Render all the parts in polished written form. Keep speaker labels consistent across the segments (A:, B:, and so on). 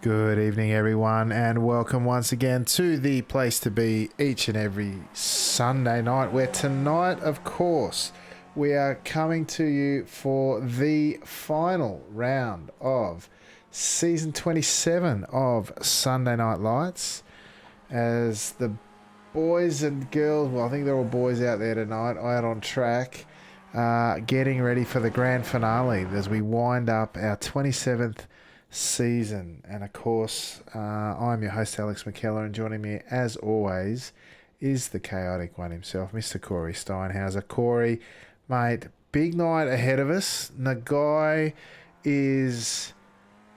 A: Good evening, everyone, and welcome once again to the place to be each and every Sunday night, where tonight, of course, we are coming to you for the final round of season 27 of Sunday Night Lights. As the boys and girls, well, I think they're all boys out there tonight, out on track, getting ready for the grand finale as we wind up our 27th season. And of course, I'm your host, Alex McKellar, and joining me as always is the chaotic one himself, Mr. Corey Steinhauser. Corey, mate, big night ahead of us. Nagai is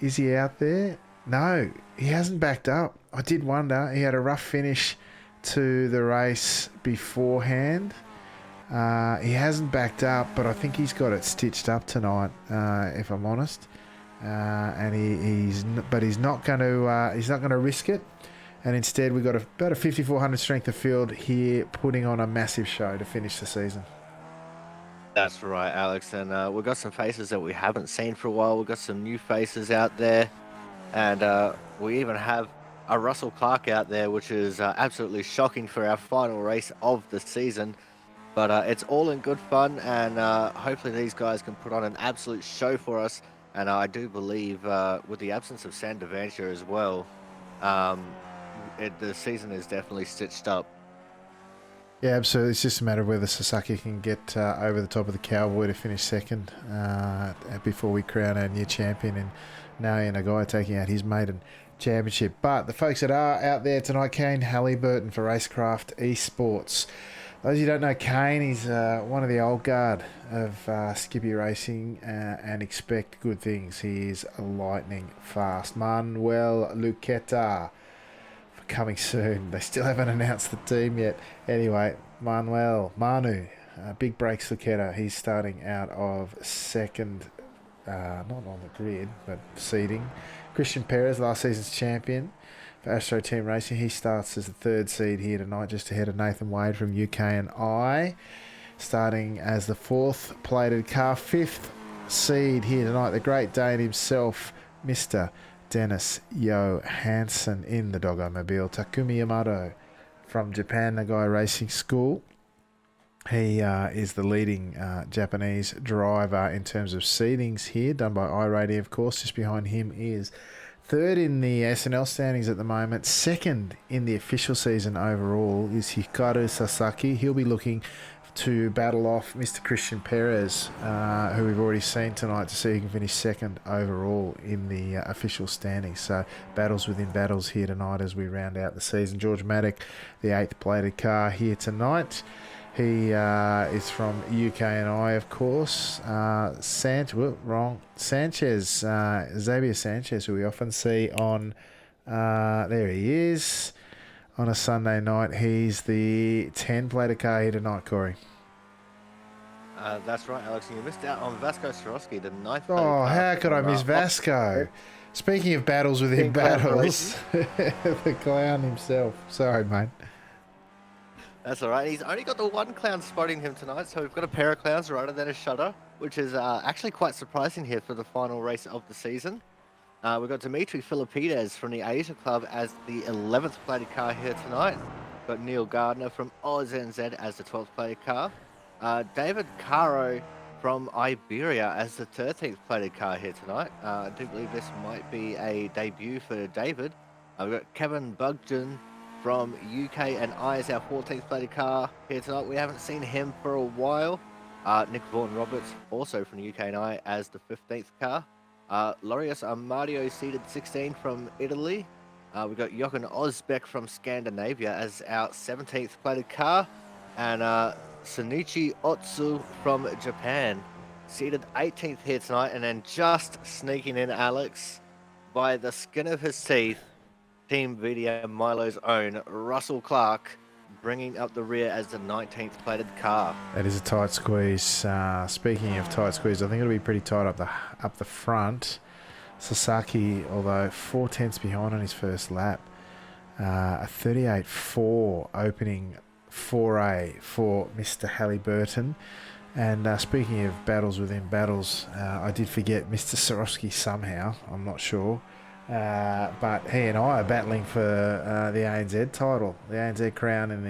A: he out there? No, he hasn't backed up. I did wonder. He had a rough finish to the race beforehand. He hasn't backed up, but I think he's got it stitched up tonight, if I'm honest. And he's not going to risk it, and instead we've got about a 5,400 strength of field here, putting on a massive show to finish the season.
B: That's right, Alex, and we've got some faces that we haven't seen for a while. We've got some new faces out there, and we even have a Russell Clark out there, which is absolutely shocking for our final race of the season. But it's all in good fun, and hopefully these guys can put on an absolute show for us. And I do believe, with the absence of Sam Devantia as well, the season is definitely stitched up.
A: Yeah, absolutely. It's just a matter of whether Sasaki can get over the top of the Cowboy to finish second before we crown our new champion, and Naoya Nagai taking out his maiden championship. But the folks that are out there tonight, Kane Halliburton for Racecraft Esports. Those who don't know Kane, he's one of the old guard of Skippy Racing, and expect good things. He is lightning fast. Manuel Luqueta coming soon. They still haven't announced the team yet. Anyway, Manu, Big Breaks Luqueta. He's starting out of second, not on the grid, but seeding. Christian Perez, last season's champion for Astro Team Racing. He starts as the third seed here tonight, just ahead of Nathan Wade from UK and I. Starting as the fourth plated car, fifth seed here tonight, the Great Dane himself, Mr. Dennis Johansson in the Doggo-mobile. Takumi Yamato from Japan Nagai Racing School. He is the leading Japanese driver in terms of seedings here, done by iRating, of course. Just behind him is third in the SNL standings at the moment. Second in the official season overall is Hikaru Sasaki. He'll be looking to battle off Mr. Christian Perez, who we've already seen tonight, to see who can finish second overall in the official standings. So battles within battles here tonight as we round out the season. George Maddock, the 8th plated car here tonight. He is from UK and I, of course. Sanchez, Xavier Sanchez, who we often see on, there he is, on a Sunday night. He's the 10-plated car here tonight, Corey.
B: That's right, Alex. And you missed out on Vasco Swarovski, the 9th.
A: Oh, how could I miss Vasco? Speaking of battles within battles, the clown himself. Sorry, mate.
B: That's all right. He's only got the one clown spotting him tonight, so we've got a pair of clowns rather than a shutter, which is actually quite surprising here for the final race of the season. We've got Dimitri Filipides from the Asia Club as the 11th plated car here tonight. We've got Neil Gardner from OZNZ as the 12th plated car. David Caro from Iberia as the 13th plated car here tonight. I do believe this might be a debut for David. We've got Kevin Bugden from UK and I as our 14th plated car here tonight. We haven't seen him for a while. Nick Vaughan Roberts, also from the UK and I, as the 15th car. Laureus Amadio seated 16 from Italy. We've got Jochen Osbeck from Scandinavia as our 17th plated car. And Sunichi Otsu from Japan seated 18th here tonight. And then just sneaking in, Alex, by the skin of his teeth, Team VDM Milo's own Russell Clark bringing up the rear as the 19th plated car.
A: That is a tight squeeze. Speaking of tight squeeze, I think it'll be pretty tight up the front. Sasaki, although 4 tenths behind on his first lap, a 38.4 opening 4A for Mr. Halliburton. And speaking of battles within battles, I did forget Mr. Swarovski somehow. I'm not sure. But he and I are battling for the ANZ title, the ANZ crown in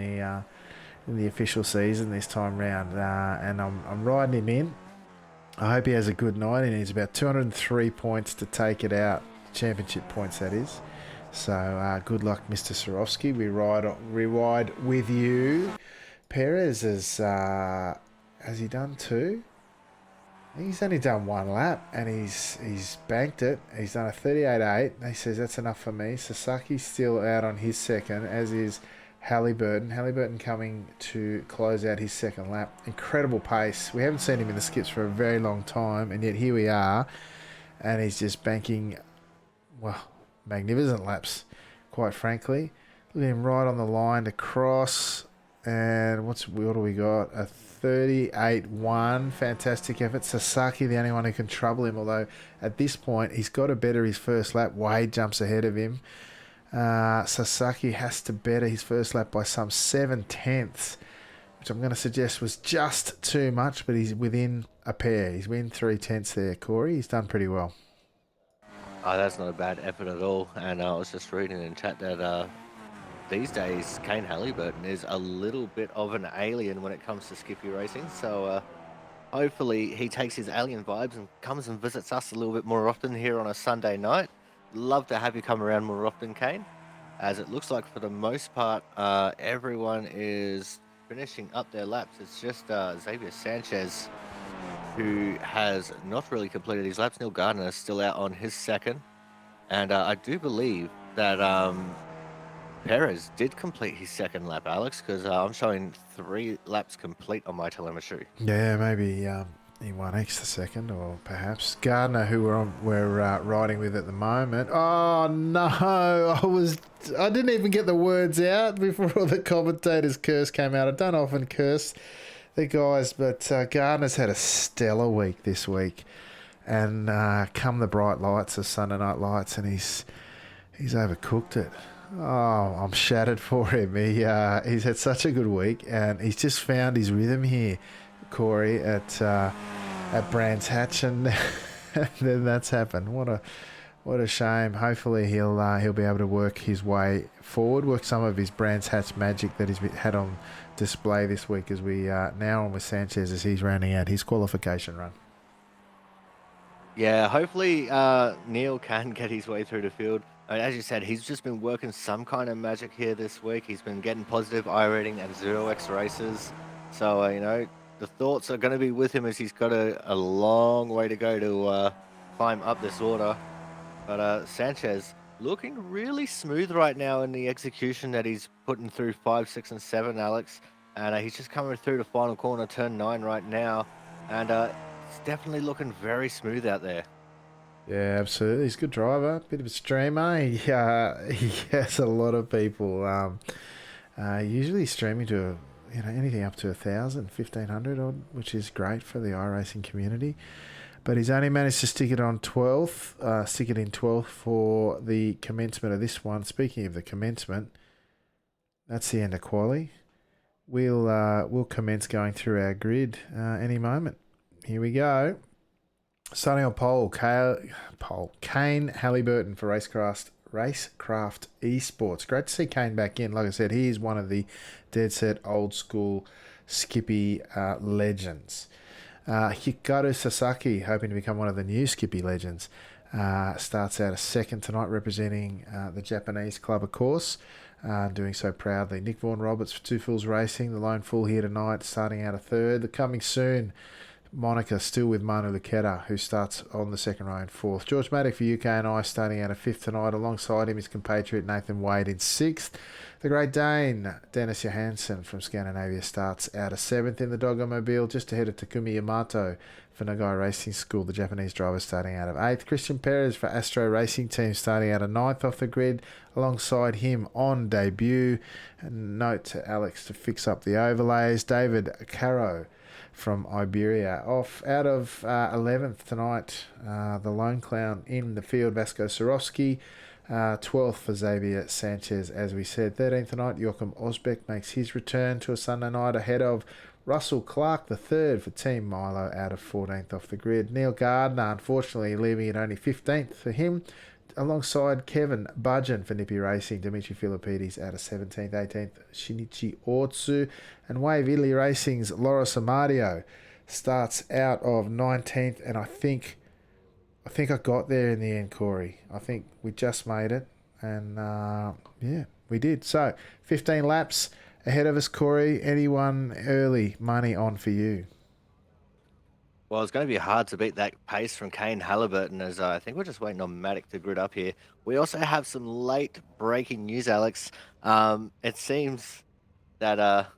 A: the official season this time round, and I'm riding him in. I hope he has a good night. He needs about 203 points to take it out, championship points that is. So good luck, Mr. Swarovski. We ride with you. Perez has he done two? I think he's only done one lap and he's banked it. He's done a 38.8. He says that's enough for me. Sasaki's still out on his second, as is Halliburton. Halliburton coming to close out his second lap. Incredible pace. We haven't seen him in the skips for a very long time, and yet here we are, and he's just banking, well, magnificent laps, quite frankly. Look at him right on the line to cross. And what do we got? A 38.1. Fantastic effort. Sasaki, the only one who can trouble him, although at this point he's got to better his first lap. Wade jumps ahead of him. Sasaki has to better his first lap by some 7/10, which I'm going to suggest was just too much, but he's within a pair. He's within 3/10 there, Corey. He's done pretty well.
B: Oh, that's not a bad effort at all. And I was just reading in chat that these days, Kane Halliburton is a little bit of an alien when it comes to Skippy racing. So hopefully he takes his alien vibes and comes and visits us a little bit more often here on a Sunday night. Love to have you come around more often, Kane, as it looks like for the most part, everyone is finishing up their laps. It's just Xavier Sanchez who has not really completed his laps. Neil Gardner is still out on his second. And I do believe that Perez did complete his second lap, Alex, because I'm showing 3 laps complete on my telemetry.
A: Yeah, maybe he won extra second, or perhaps Gardner, who we're riding with at the moment. Oh no, I didn't even get the words out before all the commentators' curse came out. I don't often curse the guys, but Gardner's had a stellar week this week, and come the bright lights of Sunday Night Lights, and he's overcooked it. Oh, I'm shattered for him. He's had such a good week, and he's just found his rhythm here, Corey, at Brands Hatch, and then that's happened. What a shame. Hopefully he'll be able to work his way forward, work some of his Brands Hatch magic that he's had on display this week, as we now on with Sanchez as he's rounding out his qualification run.
B: Yeah, hopefully Neil can get his way through the field. As you said, he's just been working some kind of magic here this week. He's been getting positive I rating and 0x races. So, the thoughts are going to be with him as he's got a long way to go to climb up this order. But Sanchez looking really smooth right now in the execution that he's putting through 5, 6, and 7, Alex. And he's just coming through the final corner, turn 9 right now. And it's definitely looking very smooth out there.
A: Yeah, absolutely. He's a good driver, bit of a streamer. He has a lot of people usually streaming to anything up to 1,000, 1,500 odd, which is great for the iRacing community. But he's only managed to stick it in 12th for the commencement of this one. Speaking of the commencement, that's the end of quali. We'll commence going through our grid any moment. Here we go. Starting on pole, Kane Halliburton for Racecraft Esports. Great to see Kane back in. Like I said, he is one of the dead set old school Skippy legends. Hikaru Sasaki, hoping to become one of the new Skippy legends, starts out a second tonight, representing the Japanese club, of course, doing so proudly. Nick Vaughan Roberts for Two Fools Racing, the lone fool here tonight, starting out a third. The coming soon, Monica still with Manu Luketa, who starts on the second row in fourth. George Maddock for UK and I starting out a fifth tonight. Alongside him, his compatriot Nathan Wade in sixth. The Great Dane, Dennis Johansson from Scandinavia, starts out a seventh in the Dogomobile, just ahead of Takumi Yamato for Nagai Racing School, the Japanese driver, starting out of eighth. Christian Perez for Astro Racing Team starting out of ninth off the grid. Alongside him on debut, and note to Alex to fix up the overlays, David Caro from Iberia out of 11th tonight. The lone clown in the field, Vasco Sorowski. 12th for Xavier Sanchez, as we said. 13th tonight, Joachim Osbeck makes his return to a Sunday night ahead of Russell Clark, the third for Team Milo, out of 14th off the grid. Neil Gardner, unfortunately, leaving at only 15th for him. alongside Kevin Budgeon for Nippy Racing, Dimitri Filipides out of 17th, 18th, Shinichi Otsu, and Wave Italy Racing's Laura Samadio starts out of 19th, and I think I got there in the end, Corey. I think we just made it, and yeah, we did. So 15 laps ahead of us, Corey. Anyone early money on for you?
B: Well, it's going to be hard to beat that pace from Kane Halliburton, as I think we're just waiting on Matic to grid up here. We also have some late breaking news, Alex. It seems that,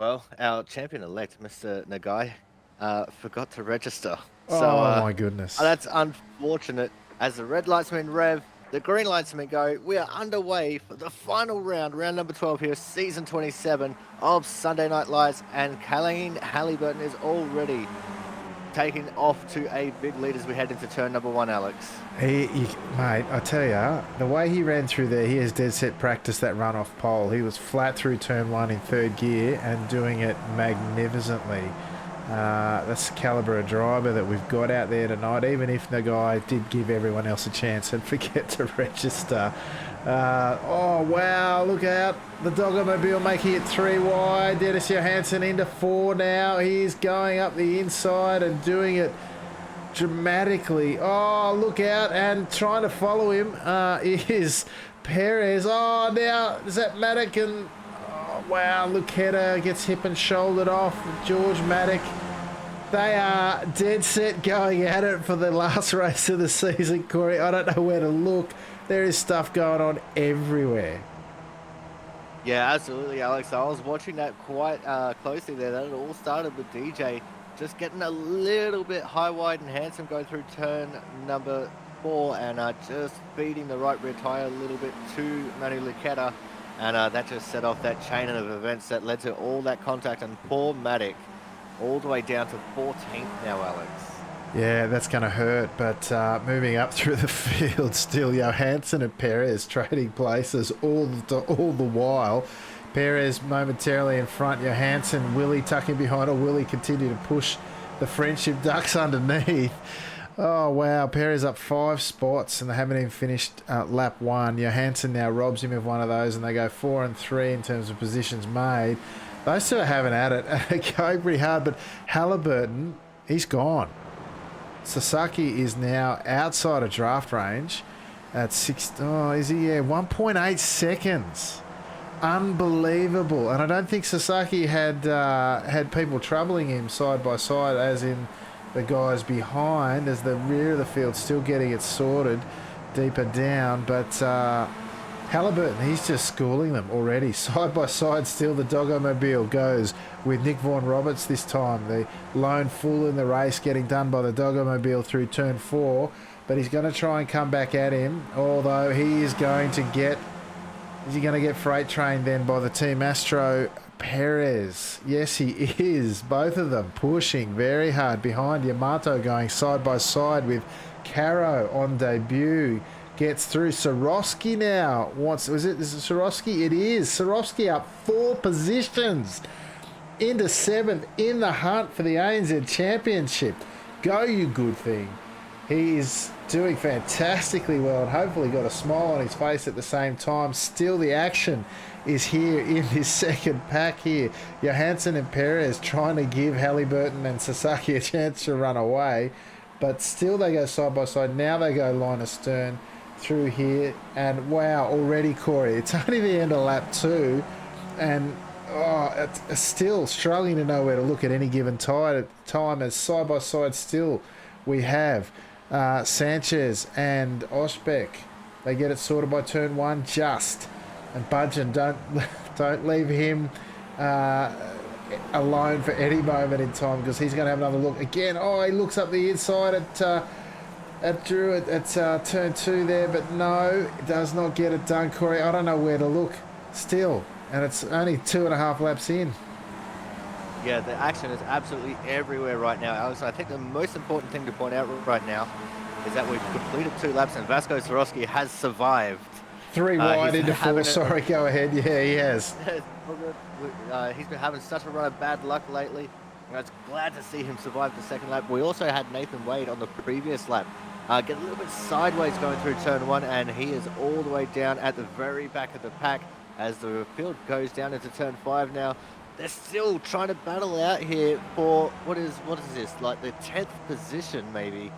B: well, our champion-elect, Mr. Nagai, forgot to register.
A: Oh, my goodness.
B: That's unfortunate. As the red lights mean rev, the green lights mean go. We are underway for the final round, round number 12 here, season 27 of Sunday Night Lights, and Kane Halliburton is already taking off to a big lead as we head into turn number 1, Alex.
A: Mate, I tell you, the way he ran through there, he has dead set practiced that run off pole. He was flat through turn 1 in third gear and doing it magnificently. That's the calibre of driver that we've got out there tonight, even if the guy did give everyone else a chance and forget to register. Oh, wow, look out. The Doggomobile making it 3 wide. Dennis Johansson into 4 now. He's going up the inside and doing it dramatically. Oh, look out, and trying to follow him is Perez. Oh, now is that Matic, and oh, wow, Lucetta gets hip and shouldered off. George Matic. They are dead set going at it for the last race of the season, Corey. I don't know where to look. There is stuff going on everywhere.
B: Yeah, absolutely, Alex. I was watching that quite closely there. That it all started with DJ just getting a little bit high, wide, and handsome going through turn number 4 and just feeding the right rear tyre a little bit to Manu Lucetta. And that just set off that chain of events that led to all that contact. And poor Matic all the way down to 14th now, Alex.
A: Yeah, that's going to hurt, but moving up through the field still, Johansson and Perez trading places all the while. Perez momentarily in front, Johansson, Willie tucking behind, or Willie continue to push the Friendship Ducks underneath. Oh, wow, Perez up 5 spots, and they haven't even finished lap 1. Johansson now robs him of one of those, and they go 4 and 3 in terms of positions made. Those two are having at it, and they go pretty hard, but Halliburton, he's gone. Sasaki is now outside of draft range at 1.8 seconds. Unbelievable. And I don't think Sasaki had people troubling him side by side, as in the guys behind, as the rear of the field still getting it sorted deeper down. But Halliburton, he's just schooling them already. Side by side still, the Doggomobile goes with Nick Vaughan Roberts this time. The lone fool in the race getting done by the Doggomobile through turn 4. But he's going to try and come back at him, although he is going to get... Is he going to get freight trained then by the Team Astro Perez? Yes, he is. Both of them pushing very hard behind. Yamato going side by side with Caro on debut. Gets through. Swarovski now wants... Is it Swarovski? It is. Swarovski up 4 positions into 7th in the hunt for the ANZ Championship. Go, you good thing. He is doing fantastically well and hopefully got a smile on his face at the same time. Still, the action is here in this second pack here. Johansson and Perez trying to give Halliburton and Sasaki a chance to run away, but still they go side by side. Now they go line astern through here, and wow, already, Corey, it's only the end of lap 2, and it's still struggling to know where to look at any given time, as side by side still we have Sanchez and Osbeck. They get it sorted by turn 1 just. And Budgeon, don't leave him alone for any moment in time, because he's going to have another look again. Oh, he looks up the inside at Drew at turn 2 there, but no, it does not get it done, Corey. I don't know where to look still, and it's only 2.5 laps in.
B: Yeah, the action is absolutely everywhere right now, Alex. I think the most important thing to point out right now is that we've completed 2 laps and Vasco Swarovski has survived.
A: 3 wide into 4. Sorry, go ahead. Yeah, he has.
B: He's been having such a run of bad luck lately. I was glad to see him survive the second lap. We also had Nathan Wade on the previous lap Get a little bit sideways going through turn 1, and he is all the way down at the very back of the pack as the field goes down into turn 5 now. They're still trying to battle out here for, what is this, like the 10th position maybe?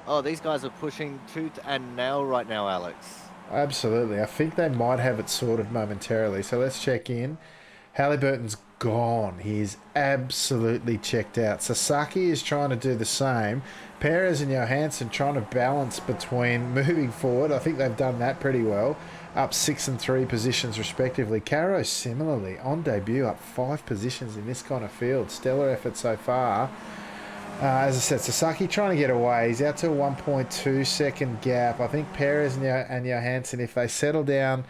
B: Oh, these guys are pushing tooth and nail right now, Alex.
A: Absolutely. I think they might have it sorted momentarily. So let's check in. Halliburton's gone. He's absolutely checked out. Sasaki is trying to do the same. Perez and Johansson trying to balance between moving forward. I think they've done that pretty well. Up 6 and 3 positions respectively. Caro similarly on debut up 5 positions in this kind of field. Stellar effort so far. As I said, Sasaki trying to get away. He's out to a 1.2 second gap. I think Perez and Johansson, if they settle down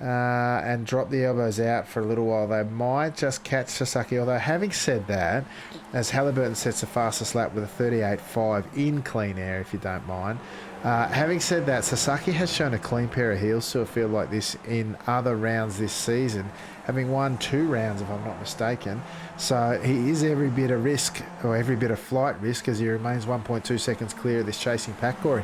A: and drop the elbows out for a little while, they might just catch Sasaki. Although, having said that, as Halliburton sets the fastest lap with a 38.5 in clean air, if you don't mind. Having said that, Sasaki has shown a clean pair of heels to a field like this in other rounds this season, having won 2 rounds, if I'm not mistaken. So he is every bit of risk, or every bit of flight risk, as he remains 1.2 seconds clear of this chasing pack, Corey.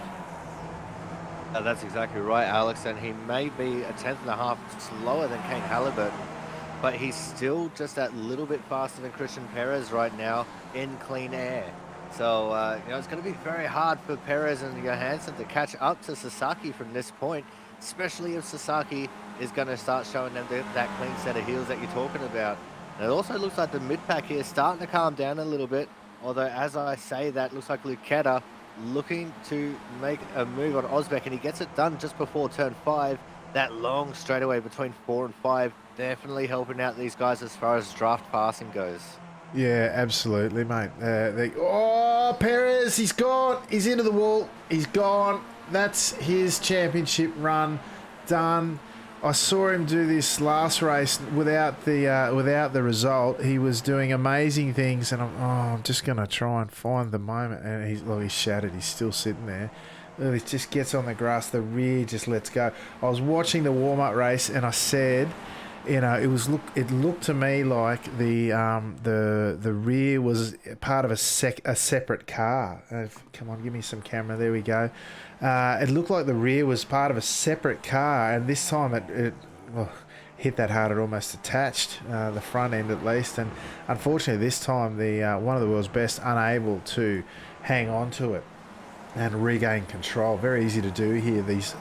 B: That's exactly right, Alex, and he may be a tenth and a half slower than Kane Halliburton, but he's still just that little bit faster than Christian Perez right now in clean air. So, it's going to be very hard for Perez and Johansson to catch up to Sasaki from this point, especially if Sasaki is going to start showing them that clean set of heels that you're talking about. And it also looks like the mid-pack here is starting to calm down a little bit, although as I say that, looks like Lucetta looking to make a move on Osbeck, and he gets it done just before turn 5. That long straightaway between 4 and 5 definitely helping out these guys as far as draft passing goes.
A: Yeah, absolutely, mate. Perez, he's gone. He's into the wall. He's gone. That's his championship run done. I saw him do this last race without the result. He was doing amazing things, and I'm just going to try and find the moment. And he's shattered. He's still sitting there. He just gets on the grass. The rear just lets go. I was watching the warm-up race, and I said, it looked to me like the rear was part of a separate car. Come on, give me some camera. There we go. It looked like the rear was part of a separate car, and this time it hit that hard it almost attached the front end at least. And unfortunately, this time the one of the world's best unable to hang on to it and regain control. Very easy to do here. These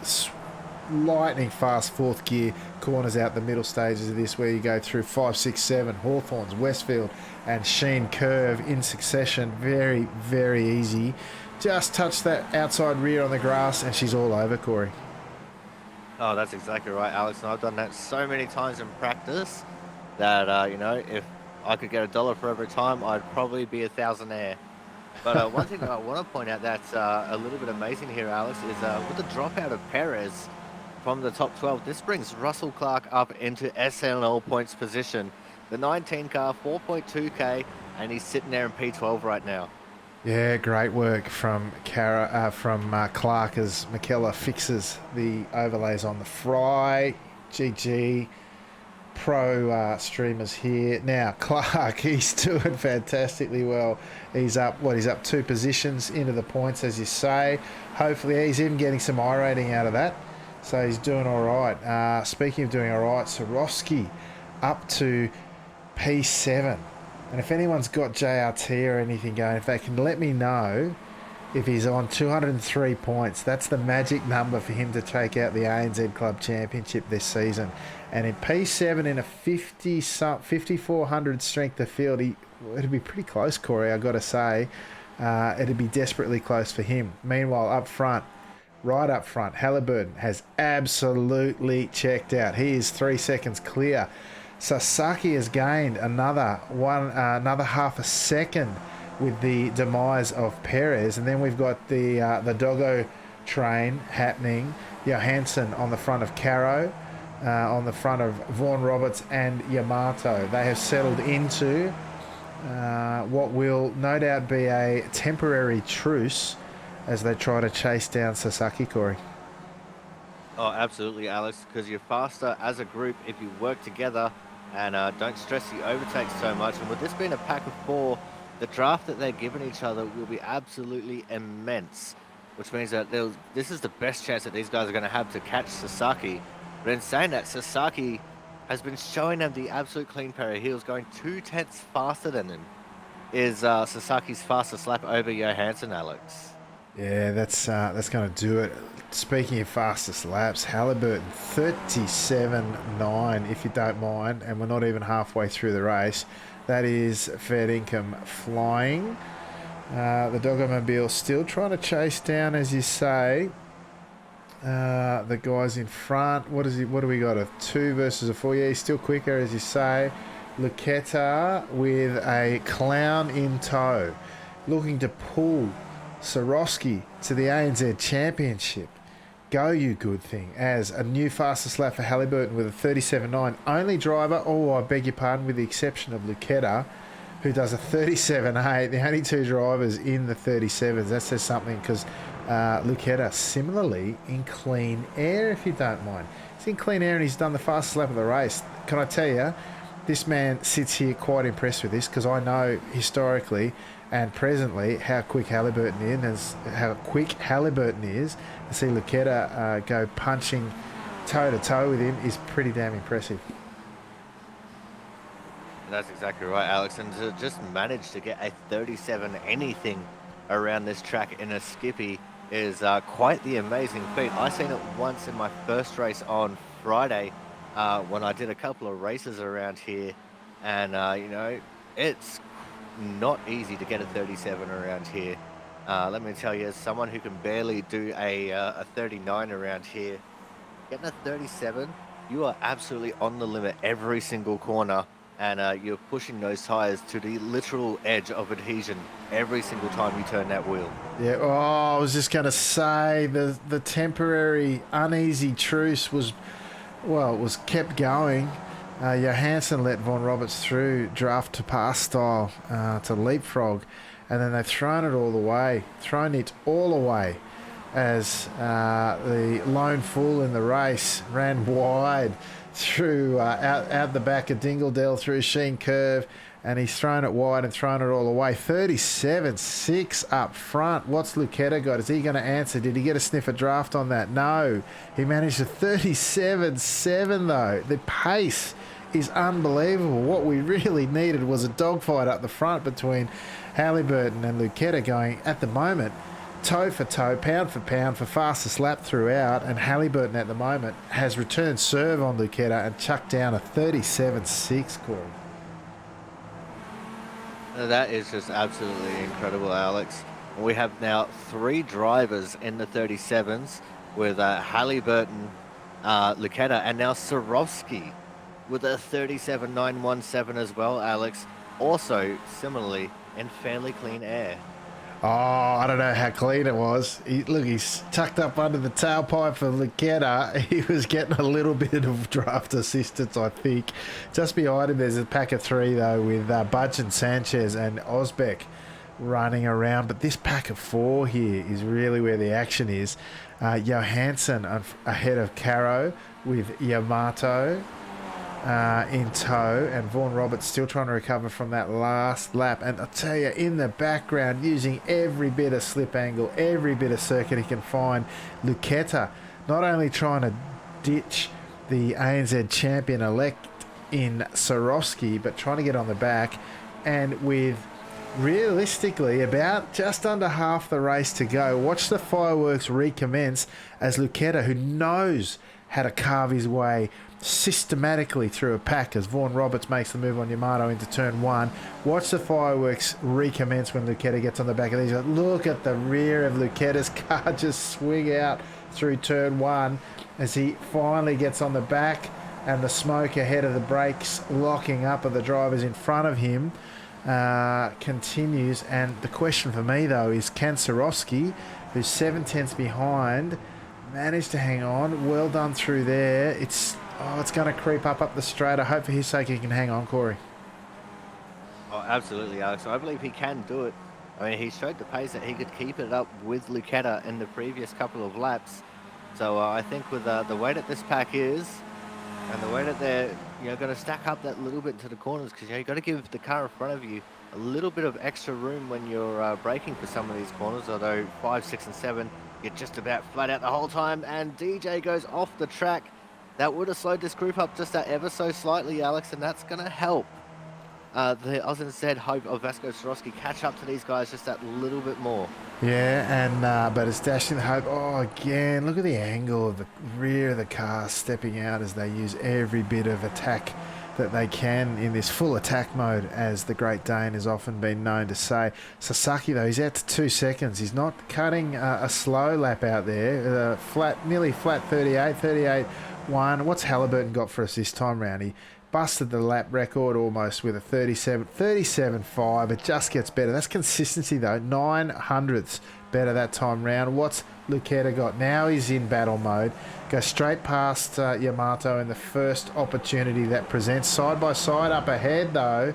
A: lightning fast fourth gear corners out the middle stages of this, where you go through 5, 6, 7 Hawthorns, Westfield and Sheen curve in succession. Very, very easy. Just touch that outside rear on the grass and she's all over, Corey.
B: Oh, that's exactly right, Alex. And I've done that so many times in practice that, if I could get $1 for every time, I'd probably be a thousandaire. But one thing I want to point out that's a little bit amazing here, Alex, is with the dropout of Perez from the top 12, this brings Russell Clark up into SNL points position. The 19 car, 4.2k, and he's sitting there in P12 right now.
A: Yeah, great work from Clark as McKellar fixes the overlays on the fry. GG. Pro streamers here. Now, Clark, he's doing fantastically well. He's up 2 positions into the points, as you say. Hopefully, he's even getting some I rating out of that. So he's doing all right. Speaking of doing all right, Swarovski up to P7. And if anyone's got JRT or anything going, if they can let me know if he's on 203 points, that's the magic number for him to take out the ANZ Club Championship this season. And in P7 in a 5,400 strength of field, it'd be pretty close, Corey, I've got to say. It'd be desperately close for him. Meanwhile, right up front, Halliburton has absolutely checked out. He is 3 seconds clear. Sasaki has gained another half a second with the demise of Perez, and then we've got the doggo train happening. Johansson on the front of Caro, on the front of Vaughan Roberts and Yamato. They have settled into what will no doubt be a temporary truce as they try to chase down Sasaki, Corey.
B: Oh, absolutely, Alex, because you're faster as a group if you work together and don't stress the overtakes so much. And with this being a pack of 4, the draft that they're giving each other will be absolutely immense. which means that this is the best chance that these guys are going to have to catch Sasaki. But in saying that, Sasaki has been showing them the absolute clean pair of heels, going 2/10 faster than him. Is Sasaki's fastest lap over Johansson, Alex?
A: Yeah, that's going to do it. Speaking of fastest laps, Halliburton 37.9, if you don't mind, and we're not even halfway through the race. That is fair income flying. The Doggomobile still trying to chase down, as you say, the guys in front. What do we got? A 2 versus a 4? Yeah, he's still quicker, as you say. Luqueta with a clown in tow, looking to pull Swarovski to the ANZ Championship. Go, you good thing, as a new fastest lap for Halliburton with a 37.9. Only driver, I beg your pardon, with the exception of Luqueta, who does a 37.8. The only 2 drivers in the 37s. That says something, because Luqueta similarly in clean air, if you don't mind. He's in clean air and he's done the fastest lap of the race. Can I tell you, this man sits here quite impressed with this, because I know historically and presently how quick Halliburton is, and to see Luqueta go punching toe to toe with him is pretty damn impressive.
B: That's exactly right, Alex. And to just manage to get a 37 anything around this track in a skippy is quite the amazing feat. I seen it once in my first race on Friday when I did a couple of races around here, and it's not easy to get a 37 around here. Let me tell you, as someone who can barely do a 39 around here, getting a 37, you are absolutely on the limit every single corner, and you're pushing those tires to the literal edge of adhesion every single time you turn that wheel.
A: Yeah, I was just going to say the temporary uneasy truce was kept going. Johansson let Von Roberts through draft to pass style to leapfrog, and then they've thrown it all away as the lone fool in the race ran wide through out the back of Dingledale through Sheen Curve, and he's thrown it wide and thrown it all away. 37.6 up front. What's Luqueta got? Is he going to answer? Did he get a sniff of draft on that? No. He managed a 37.7 though. The pace is unbelievable. What we really needed was a dogfight up the front between Halliburton and Luqueta, going at the moment toe for toe, pound for pound for fastest lap throughout, and Halliburton at the moment has returned serve on Luqueta and chucked down a 37.6, Corey.
B: That is just absolutely incredible, Alex. We have now 3 drivers in the 37s with Halliburton, Luqueta, and now Swarovski with a 37.917 as well, Alex. Also, similarly, in fairly clean air.
A: Oh, I don't know how clean it was. He's tucked up under the tailpipe of Luqueta. He was getting a little bit of draft assistance, I think. Just behind him, there's a pack of 3, though, with Budge and Sanchez and Osbeck running around. But this pack of 4 here is really where the action is. Johansson ahead of Caro with Yamato in tow, and Vaughan Roberts still trying to recover from that last lap. And I tell you, in the background, using every bit of slip angle, every bit of circuit he can find, Luqueta not only trying to ditch the ANZ champion-elect in Swarovski, but trying to get on the back, and with realistically about just under half the race to go, watch the fireworks recommence as Luqueta, who knows how to carve his way systematically through a pack as Vaughan Roberts makes the move on Yamato into turn 1. Watch the fireworks recommence when Luqueta gets on the back of these. Look at the rear of Luqueta's car just swing out through turn 1 as he finally gets on the back, and the smoke ahead of the brakes locking up of the drivers in front of him continues. And the question for me though is, can Swarovski, who's 7/10 behind, manage to hang on? Well done through there. It's going to creep up the straight. I hope for his sake he can hang on, Corey.
B: Oh, absolutely, Alex. I believe he can do it. I mean, he showed the pace that he could keep it up with Luqueta in the previous couple of laps. So I think with the way that this pack is, and the way that they're going to stack up that little bit into the corners, because you've got to give the car in front of you a little bit of extra room when you're braking for some of these corners. Although 5, 6, and 7 You're just about flat out the whole time, and DJ goes off the track. That would have slowed this group up just that ever so slightly, Alex, and that's going to help the Oz and Z hope of Vasco Swarovski catch up to these guys just that little bit more.
A: Yeah, and but it's dashing hope. Oh, again, look at the angle of the rear of the car stepping out as they use every bit of attack that they can in this full attack mode, as the Great Dane has often been known to say. Sasaki, though, he's out to 2 seconds. He's not cutting a slow lap out there. Nearly flat 38.1. What's Halliburton got for us this time round? He busted the lap record almost with a 37.5. It just gets better. That's consistency, though. 900ths better that time round. What's Lucchetta got? Now he's in battle mode. Go straight past Yamato in the first opportunity that presents. Side by side up ahead, though.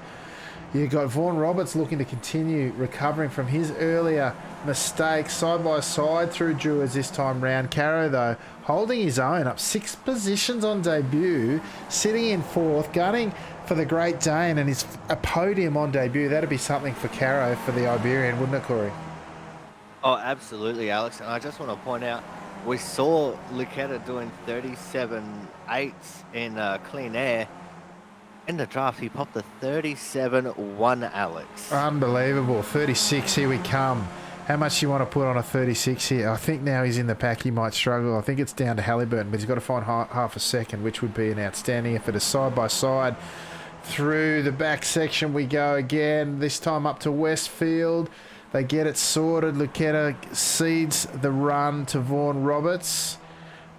A: You've got Vaughan Roberts looking to continue recovering from his earlier mistake. Side by side through Druids this time round. Caro, though, holding his own up 6 positions on debut, sitting in 4th, gunning for the Great Dane, and is a podium on debut. That'd be something for Caro for the Iberian, wouldn't it, Corey?
B: Oh, absolutely, Alex. And I just want to point out, we saw Lucchetta doing 37.8 in clean air. In the draft, he popped the 37.1, Alex.
A: Unbelievable. 36, here we come. How much do you want to put on a 36 here? I think now he's in the pack, he might struggle. I think it's down to Halliburton, but he's got to find half a second, which would be an outstanding effort. A side by side through the back section we go again, this time up to Westfield. They get it sorted. Lucchetta cedes the run to Vaughan Roberts.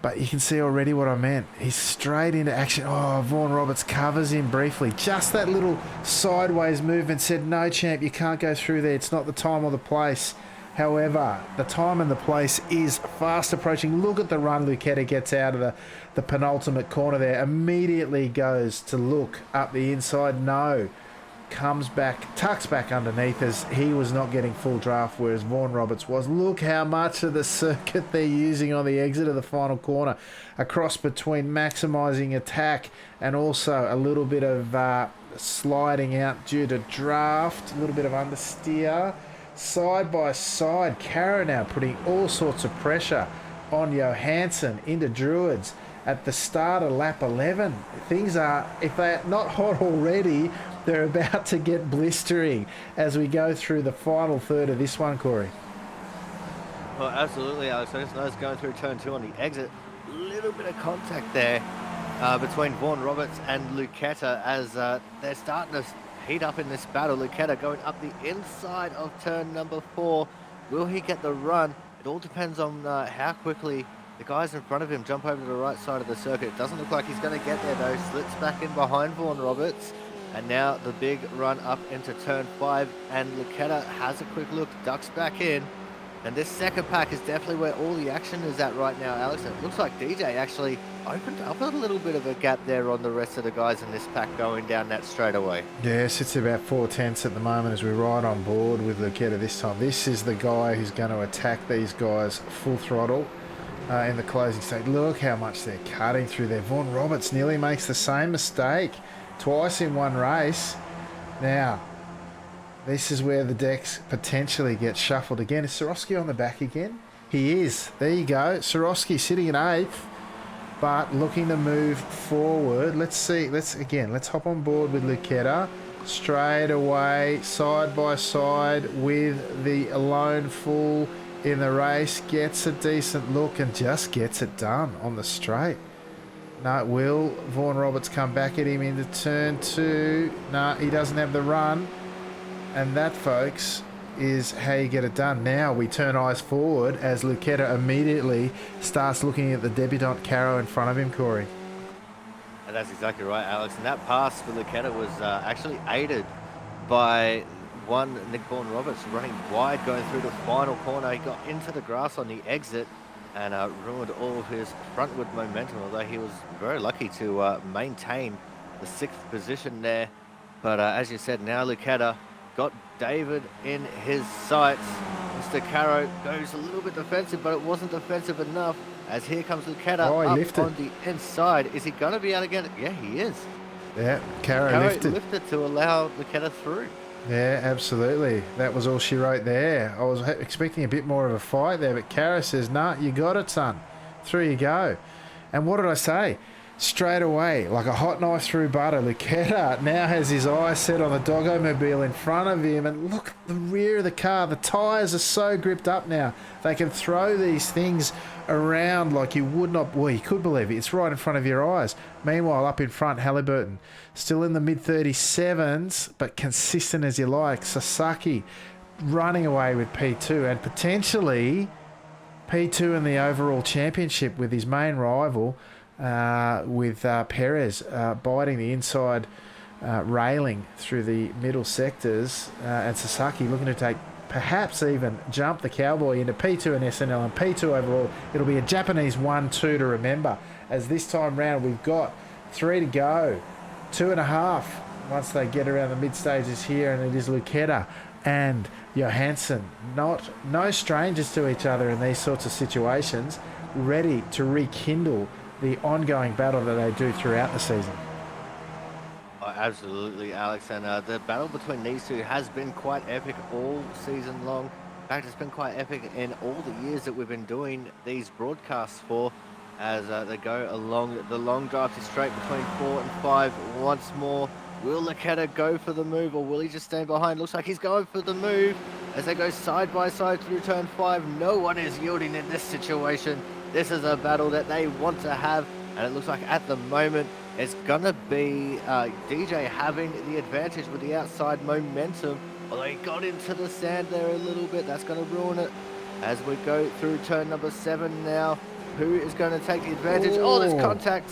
A: But you can see already what I meant. He's straight into action. Oh, Vaughan Roberts covers him briefly. Just that little sideways movement said, no, champ, you can't go through there. It's not the time or the place. However, the time and the place is fast approaching. Look at the run Lucchetta gets out of the penultimate corner there. Immediately goes to look up the inside. No. Comes back, tucks back underneath as he was not getting full draft, whereas Vaughan Roberts was. Look how much of the circuit they're using on the exit of the final corner. A cross between maximising attack and also a little bit of sliding out due to draft, a little bit of understeer. Side by side, Caro now putting all sorts of pressure on Johansson into Druids at the start of lap 11. Things are, if they're not hot already, they're about to get blistering as we go through the final third of this one, Corey.
B: Well, absolutely, Alex. I just noticed going through turn 2 on the exit, a little bit of contact there between Vaughan Roberts and Lucchetta as they're starting to heat up in this battle. Lucchetta going up the inside of turn number 4. Will he get the run? It all depends on how quickly the guys in front of him jump over to the right side of the circuit. It doesn't look like he's going to get there, though. Slips back in behind Vaughan Roberts. And now the big run up into turn 5, and Lucchetta has a quick look, ducks back in. And this second pack is definitely where all the action is at right now, Alex. And it looks like DJ actually opened up a little bit of a gap there on the rest of the guys in this pack going down that straightaway.
A: Yes, it's about 4/10 at the moment as we ride on board with Lucchetta this time. This is the guy who's going to attack these guys full throttle in the closing stage. Look how much they're cutting through there. Vaughan Roberts nearly makes the same mistake twice in one race. Now, this is where the decks potentially get shuffled again. Is Swarovski on the back again? He is. There you go. Swarovski sitting in 8th, but looking to move forward. Let's see. Let's hop on board with Lucchetta. Straight away, side by side with the lone fool in the race. Gets a decent look and just gets it done on the straight. No, will Vaughan Roberts come back at him into turn 2? No, he doesn't have the run. And that, folks, is how you get it done. Now we turn eyes forward as Lucchetta immediately starts looking at the debutant Caro in front of him, Corey.
B: And that's exactly right, Alex. And that pass for Lucchetta was actually aided by one Nick Vaughan Roberts running wide going through the final corner. He got into the grass on the exit and ruined all of his frontward momentum, although he was very lucky to maintain the 6th position there. But as you said, now Lucchetta got David in his sights. Mr. Caro goes a little bit defensive, but it wasn't defensive enough as here comes Lucchetta up
A: lifted
B: on the inside. Is he going to be able to get it? Yeah, he is.
A: Yeah, Caro lifted
B: to allow Lucchetta through.
A: Yeah, absolutely. That was all she wrote there. I was expecting a bit more of a fight there, but Kara says, nah, you got it, son. Through you go. And what did I say? Straight away, like a hot knife through butter, Lucetta now has his eyes set on the doggo-mobile in front of him. And look, the rear of the car, the tyres are so gripped up now. They can throw these things around like you would not. Well, you could believe it. It's right in front of your eyes. Meanwhile, up in front, Halliburton, still in the mid-37s, but consistent as you like. Sasaki running away with P2 and potentially P2 in the overall championship with his main rival, with Perez biting the inside railing through the middle sectors, and Sasaki looking to take, perhaps even jump the Cowboy into P2 and SNL, and P2 overall. It'll be a Japanese 1-2 to remember, as this time round we've got 3 to go, 2.5 once they get around the mid stages here, and it is Lucetta and Johansson, no strangers to each other in these sorts of situations, ready to rekindle the ongoing battle that they do throughout the season.
B: Oh, absolutely, Alex. And the battle between these two has been quite epic all season long. In fact, it's been quite epic in all the years that we've been doing these broadcasts for, as they go along the long drive to straight between 4 and 5 once more. Will Lucetta go for the move, or will he just stand behind? Looks like he's going for the move as they go side by side through turn 5. No one is yielding in this situation. This is a battle that they want to have, and it looks like at the moment it's gonna be DJ having the advantage with the outside momentum. Although he got into the sand there a little bit, that's gonna ruin it as we go through turn number 7 now. Who is going to take the advantage? Oh, there's contact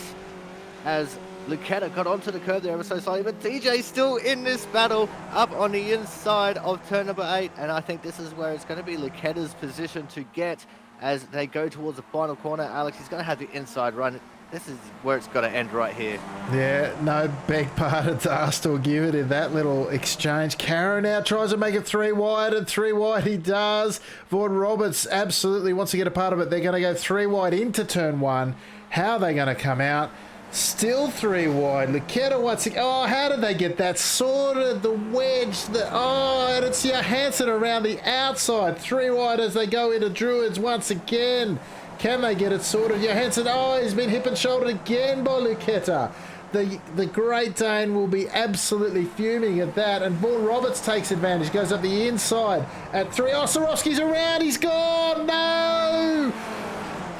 B: as Lucetta got onto the curb there ever so slightly, but DJ's still in this battle up on the inside of turn number 8, and I think this is where it's going to be Lucetta's position to get as they go towards the final corner. Alex, he's going to have the inside run. This is where it's got to end right here.
A: Yeah, no beg pardon to ask or give it in that little exchange. Karen now tries to make it 3 wide, and 3 wide he does. Vaughan Roberts absolutely wants to get a part of it. They're going to go 3 wide into turn 1. How are they going to come out? Still 3 wide. Lucetta once again. Oh, how did they get that sorted? The wedge. And it's Johansson around the outside. 3 wide as they go into Druids once again. Can they get it sorted? Johansson, he's been hip and shouldered again by Lucetta. The Great Dane will be absolutely fuming at that. And Vaughan Roberts takes advantage, goes up the inside at 3. Oh, Sorowski's around. He's gone. No!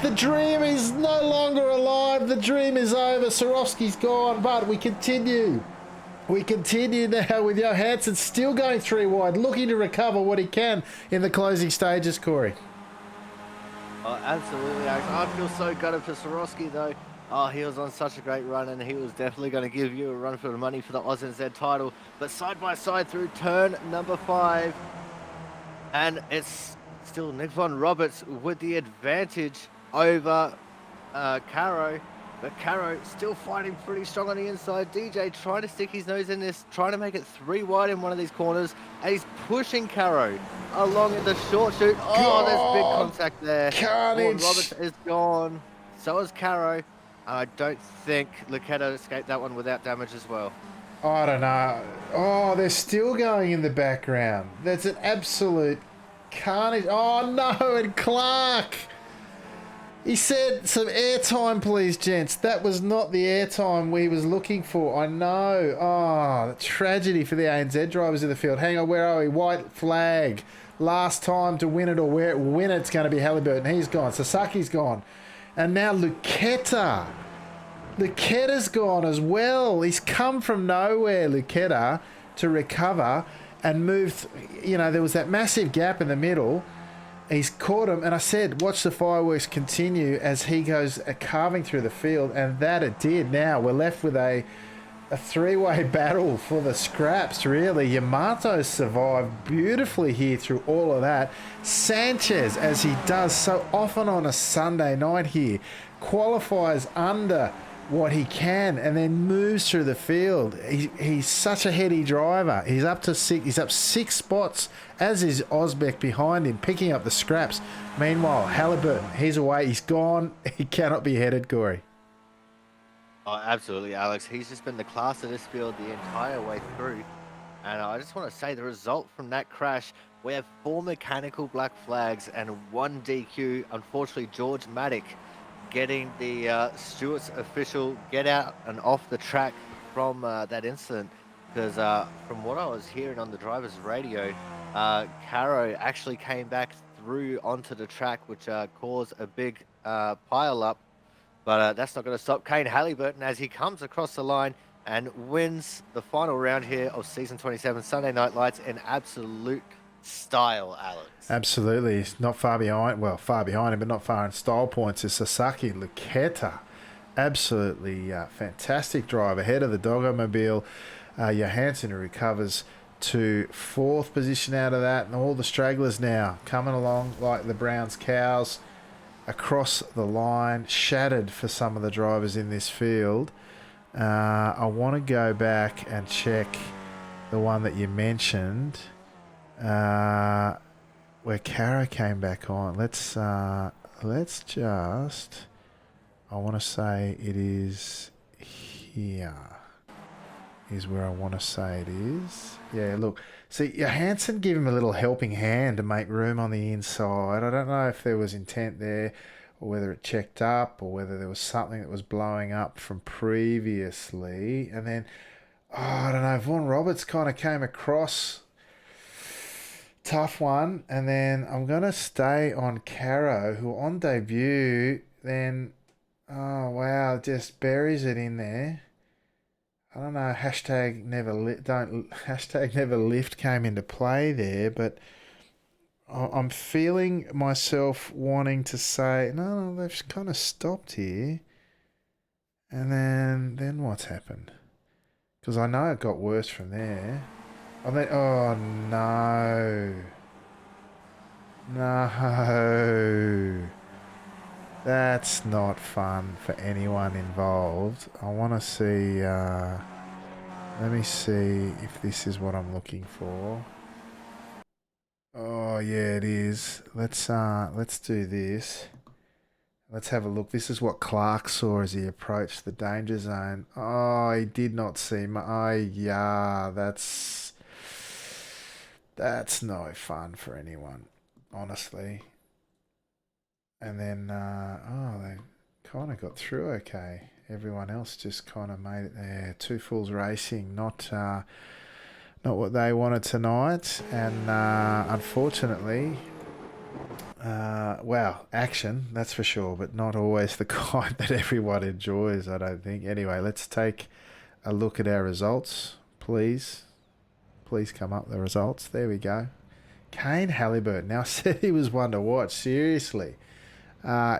A: The dream is no longer alive. The dream is over. Sorowski's gone, but we continue. We continue now with Johansson still going 3 wide, looking to recover what he can in the closing stages, Corey.
B: Oh, absolutely, Alex. I feel so gutted for Sorowski, though. Oh, he was on such a great run, and he was definitely going to give you a run for the money for the Oz and Z title. But side by side through turn number 5, and it's still Nick Von Roberts with the advantage over Caro. But Caro still fighting pretty strong on the inside. DJ trying to stick his nose in this, trying to make it 3 wide in one of these corners, and he's pushing Caro along in the short shoot. Oh, there's big contact there.
A: Carnage.
B: Roberts is gone. So is Caro. I don't think Lucetta escaped that one without damage as well.
A: I don't know. Oh, they're still going in the background. That's an absolute carnage. Oh, no, and Clark. He said, some airtime, please, gents. That was not the airtime we was looking for. I know. Oh, the tragedy for the ANZ drivers in the field. Hang on, where are we? White flag. Last time to win it or win it's going to be Halliburton. He's gone. Sasaki's gone. And now Lucetta. Lucetta's gone as well. He's come from nowhere, Lucetta, to recover and move. There was that massive gap in the middle. He's caught him, and I said, watch the fireworks continue as he goes carving through the field, and that it did. Now we're left with a 3-way battle for the scraps, really. Yamato survived beautifully here through all of that. Sanchez, as he does so often on a Sunday night here, qualifies under what he can and then moves through the field. He's such a heady driver. He's up to 6. He's up 6 spots, as is Osbeck behind him, picking up the scraps. Meanwhile, Halliburton, he's away. He's gone. He cannot be headed, Corey.
B: Oh, absolutely, Alex. He's just been the class of this field the entire way through. And I just want to say the result from that crash, we have 4 mechanical black flags and 1 DQ. Unfortunately, George Maddock getting the Stewart's official get out and off the track from that incident. Because from what I was hearing on the driver's radio, Caro actually came back through onto the track, which caused a big pile up. But that's not going to stop Kane Halliburton as he comes across the line and wins the final round here of season 27 Sunday Night Lights in absolute style, Alex.
A: Absolutely. He's not far behind. Well, far behind him, but not far in style points is Sasaki Luketa. Absolutely fantastic drive ahead of the Dogomobile. Johansson, who recovers to 4th position out of that, and all the stragglers now coming along like the Browns cows across the line, shattered for some of the drivers in this field. I want to go back and check the one that you mentioned, where Caro came back on. Let's just. I want to say it is here. Is where I want to say it is. Yeah, look. See, Johansson gave him a little helping hand to make room on the inside. I don't know if there was intent there or whether it checked up or whether there was something that was blowing up from previously. And then, I don't know, Vaughan Roberts kind of came across. Tough one. And then I'm going to stay on Caro, who on debut then, oh, wow, just buries it in there. I don't know. Hashtag never lift came into play there, but I'm feeling myself wanting to say no. They've kind of stopped here, and then what's happened? Because I know it got worse from there. I mean, oh no. That's not fun for anyone involved. I want to see. Let me see if this is what I'm looking for. Oh yeah, it is. Let's do this. Let's have a look. This is what Clark saw as he approached the danger zone. Oh, he did not see my. Oh yeah, that's no fun for anyone, honestly. And then, they kind of got through okay. Everyone else just kind of made it there. Two Fools Racing, not what they wanted tonight. And unfortunately, action, that's for sure, but not always the kind that everyone enjoys, I don't think. Anyway, let's take a look at our results, please. Please come up the results. There we go. Kane Halliburton. Now, I said he was one to watch, seriously.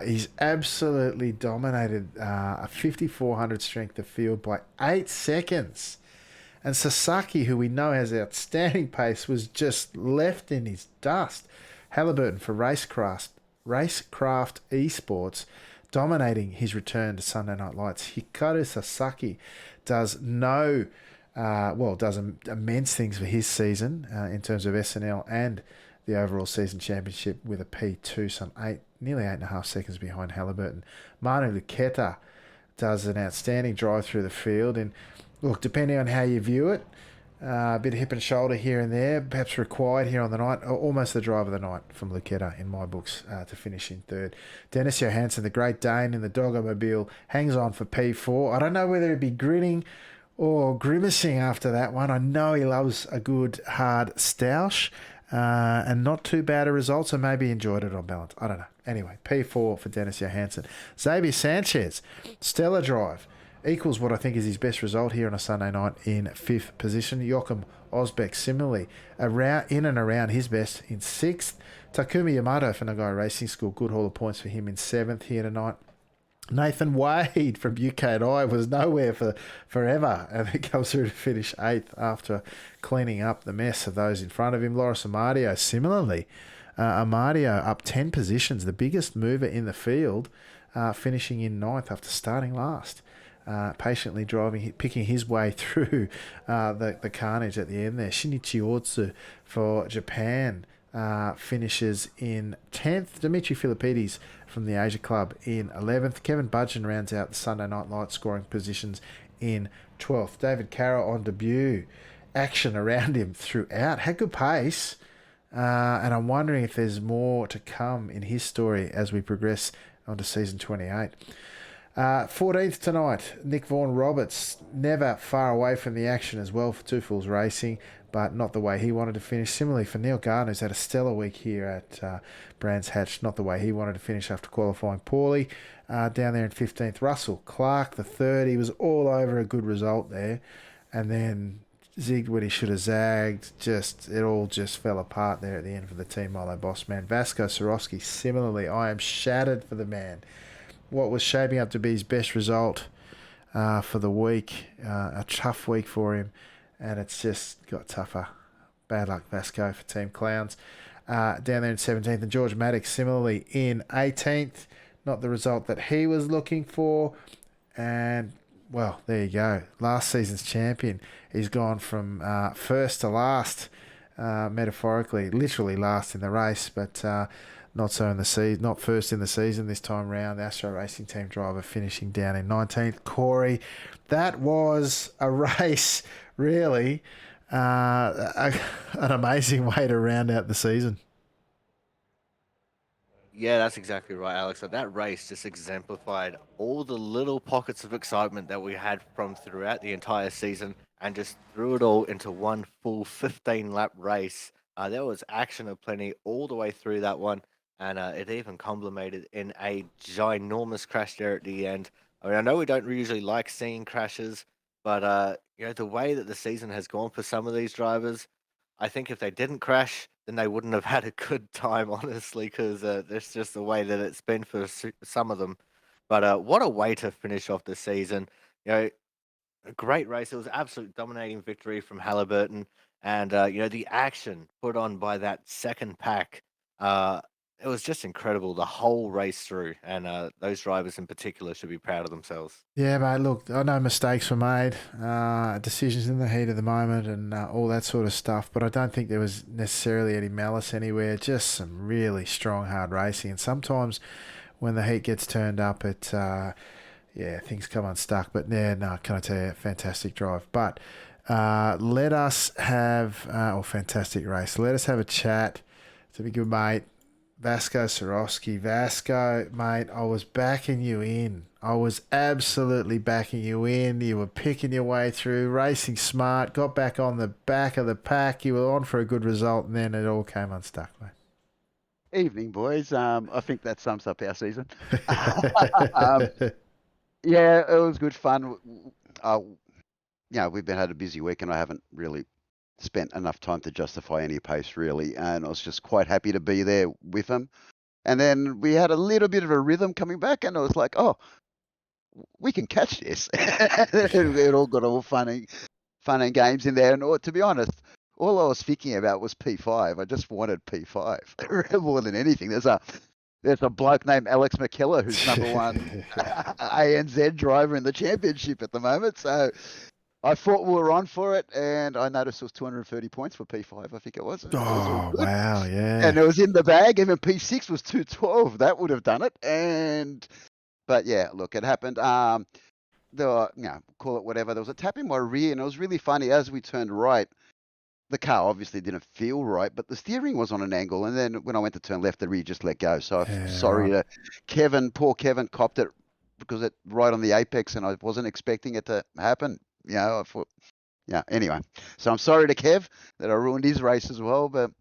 A: He's absolutely dominated a 5,400 strength of field by 8 seconds. And Sasaki, who we know has outstanding pace, was just left in his dust. Halliburton for Racecraft Esports, dominating his return to Sunday Night Lights. Hikaru Sasaki does does immense things for his season in terms of SNL and the overall season championship with a P2, nearly 8.5 seconds behind Halliburton. Manu Luketa does an outstanding drive through the field. And look, depending on how you view it, a bit of hip and shoulder here and there, perhaps required here on the night. Almost the drive of the night from Luketa in my books to finish in third. Dennis Johansson, the Great Dane in the Dogomobile, hangs on for P4. I don't know whether he'd be grinning or grimacing after that one. I know he loves a good hard stoush. And not too bad a result, so maybe enjoyed it on balance. I don't know. Anyway, P4 for Dennis Johansson. Xavier Sanchez, stellar drive. Equals what I think is his best result here on a Sunday night in 5th position. Joachim Osbeck, similarly, in and around his best in 6th. Takumi Yamato for Nagai Racing School, good haul of points for him in 7th here tonight. Nathan Wade from UK&I was nowhere for forever, and he comes through to finish 8th after cleaning up the mess of those in front of him. Loris Amadio, similarly, Amadio up 10 positions, the biggest mover in the field, finishing in 9th after starting last. Patiently picking his way through the carnage at the end there. Shinichi Otsu for Japan finishes in 10th. Dimitri Philippides from the Asia Club in 11th. Kevin Budgeon rounds out the Sunday Night Light scoring positions in 12th. David Carroll on debut action around him throughout. Had good pace. And I'm wondering if there's more to come in his story as we progress onto season 28. 14th tonight, Nick Vaughan Roberts, never far away from the action as well for Two Fools Racing, but not the way he wanted to finish. Similarly for Neil Gardner, who's had a stellar week here at Brands Hatch, not the way he wanted to finish after qualifying poorly. Down there in 15th, Russell Clark, the third, he was all over a good result there, and then zigged when he should have zagged. It all just fell apart there at the end for the Team Milo boss man. Vasco Sorosky, similarly, I am shattered for the man. What was shaping up to be his best result for the week, a tough week for him, and it's just got tougher. Bad luck, Vasco, for Team Clowns. Down there in 17th, and George Maddox, similarly in 18th. Not the result that he was looking for, and well, there you go. Last season's champion. He's gone from first to last, metaphorically, literally last in the race, but not so in the season, not first in the season this time round. The Astro Racing Team driver finishing down in 19th. Corey, that was a race, really. An amazing way to round out the season.
B: Yeah, that's exactly right, Alex. So that race just exemplified all the little pockets of excitement that we had from throughout the entire season and just threw it all into one full 15-lap race. There was action aplenty all the way through that one, and it even culminated in a ginormous crash there at the end. I mean, I know we don't usually like seeing crashes, but the way that the season has gone for some of these drivers, I think if they didn't crash, then they wouldn't have had a good time, honestly, because that's just the way that it's been for some of them. But what a way to finish off the season! A great race. It was an absolute dominating victory from Halliburton, and the action put on by that second pack. Uh, it was just incredible the whole race through, and those drivers in particular should be proud of themselves.
A: Yeah, mate, look, I know mistakes were made, decisions in the heat of the moment and all that sort of stuff, but I don't think there was necessarily any malice anywhere, just some really strong, hard racing. And sometimes when the heat gets turned up, things come unstuck. But yeah, no, can I tell you, fantastic drive. But let us have, fantastic race. Let us have a chat to be good, mate. Vasco Sorosky. Vasco, mate, I was backing you in. I was absolutely backing you in. You were picking your way through, racing smart, got back on the back of the pack. You were on for a good result, and then it all came unstuck, mate.
C: Evening, boys. I think that sums up our season. um, yeah, it was good fun. We've been had a busy week, and I haven't really spent enough time to justify any pace, really. And I was just quite happy to be there with them. And then we had a little bit of a rhythm coming back, and I was like, oh, we can catch this. It all got all fun and games in there. And to be honest, all I was thinking about was P5. I just wanted P5 more than anything. There's a bloke named Alex McKellar who's number one ANZ driver in the championship at the moment. So I thought we were on for it, and I noticed it was 230 points for P5, I think it was.
A: Oh, wow, yeah.
C: And it was in the bag. Even P6 was 212. That would have done it. But yeah, look, it happened. There were, call it whatever. There was a tap in my rear, and it was really funny. As we turned right, the car obviously didn't feel right, but the steering was on an angle. And then when I went to turn left, the rear just let go. So I'm sorry to Kevin. Poor Kevin copped it because it right on the apex, and I wasn't expecting it to happen. I thought, anyway. So I'm sorry to Kev that I ruined his race as well, but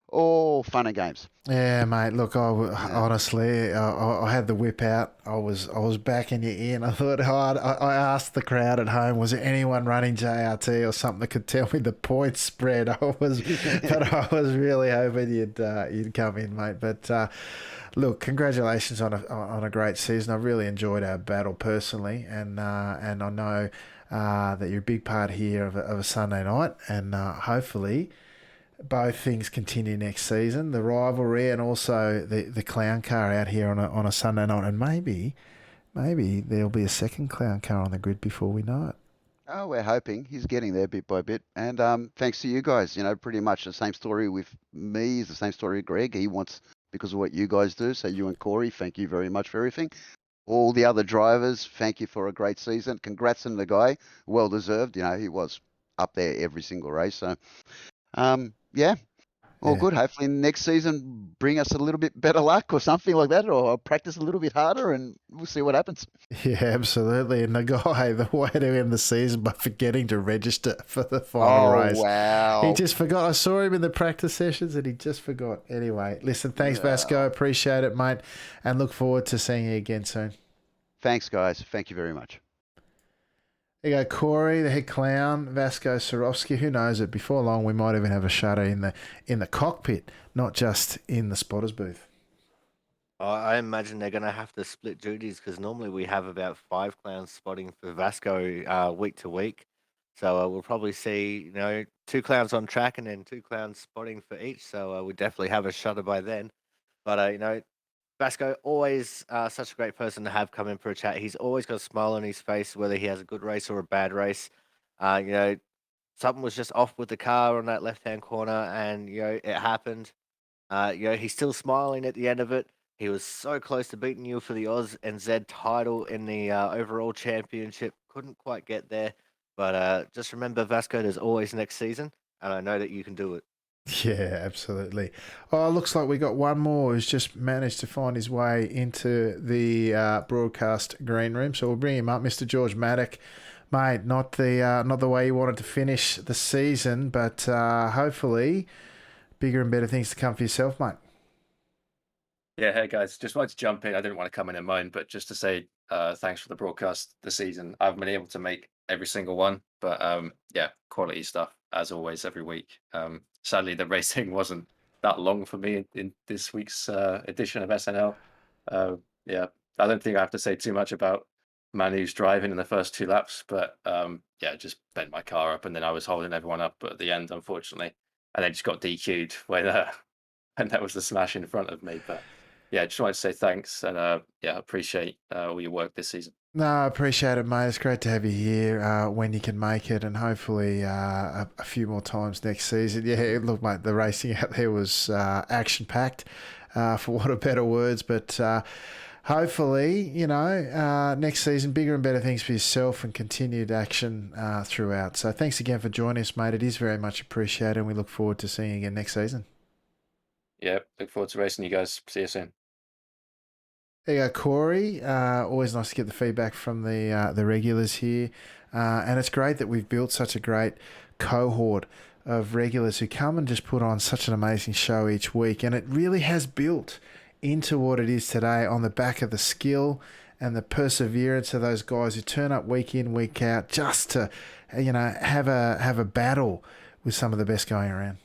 C: all fun and games.
A: Yeah, mate. Look, honestly, I had the whip out. I was backing you in. I thought, I asked the crowd at home, was there anyone running JRT or something that could tell me the point spread? But I was really hoping you'd come in, mate. But look, congratulations on a great season. I really enjoyed our battle personally, and I know that you're a big part here of a Sunday night, and hopefully both things continue next season, the rivalry and also the clown car out here on a Sunday night, and maybe there'll be a second clown car on the grid before we know it.
C: Oh, we're hoping. He's getting there bit by bit. And thanks to you guys, pretty much the same story with me is the same story with Greg. He wants, because of what you guys do. So you and Corey, thank you very much for everything. All the other drivers, thank you for a great season. Congrats on the guy. Well deserved. He was up there every single race. So, yeah, all
A: Yeah.
C: good. Hopefully next season bring us a little bit better luck or something like that, or practice a little bit harder, and we'll see what happens.
A: Yeah, absolutely. And the guy, the way to end the season by forgetting to register for the final
C: Oh,
A: race. He
C: wow.
A: just forgot. I saw him in the practice sessions and he just forgot. Anyway, listen, thanks, Vasco.
C: Yeah.
A: Appreciate it, mate. And look forward to seeing you again soon.
C: Thanks, guys. Thank you very much.
A: There you go, Corey, the head clown, Vasco Sorowski. Who knows it? Before long, we might even have a shutter in the cockpit, not just in the spotters booth.
B: I imagine they're going to have to split duties because normally we have about 5 clowns spotting for Vasco week to week. So we'll probably see, 2 clowns on track and then 2 clowns spotting for each. So we'll definitely have a shutter by then. But Vasco always such a great person to have come in for a chat. He's always got a smile on his face, whether he has a good race or a bad race. Uh, you know, Something was just off with the car on that left hand corner, and it happened. He's still smiling at the end of it. He was so close to beating you for the Oz and Z title in the overall championship. Couldn't quite get there. But just remember, Vasco, there's always next season. And I know that you can do it.
A: Yeah, absolutely. Oh, looks like we got one more who's just managed to find his way into the broadcast green room. So we'll bring him up, Mr. George Maddock. Mate, not the way you wanted to finish the season, but hopefully bigger and better things to come for yourself, mate.
D: Yeah, hey guys, just wanted to jump in. I didn't want to come in mine, but just to say thanks for the broadcast this season. I haven't been able to make every single one, but yeah, quality stuff as always every week. Sadly, the racing wasn't that long for me in this week's edition of SNL. Yeah, I don't think I have to say too much about Manu's driving in the first 2 laps, but yeah, just bent my car up and then I was holding everyone up at the end, unfortunately, and then just got DQ'd when and that was the smash in front of me. But yeah, just wanted to say thanks and yeah, appreciate all your work this season.
A: No, I appreciate it, mate. It's great to have you here when you can make it, and hopefully a few more times next season. Yeah, look, mate, the racing out there was action-packed, for want of better words, but hopefully, next season, bigger and better things for yourself and continued action throughout. So thanks again for joining us, mate. It is very much appreciated, and we look forward to seeing you again next season.
D: Yeah, look forward to racing you guys. See you soon.
A: There you go, Corey. Always nice to get the feedback from the regulars here. And it's great that we've built such a great cohort of regulars who come and just put on such an amazing show each week. And it really has built into what it is today on the back of the skill and the perseverance of those guys who turn up week in, week out just to, have a battle with some of the best going around.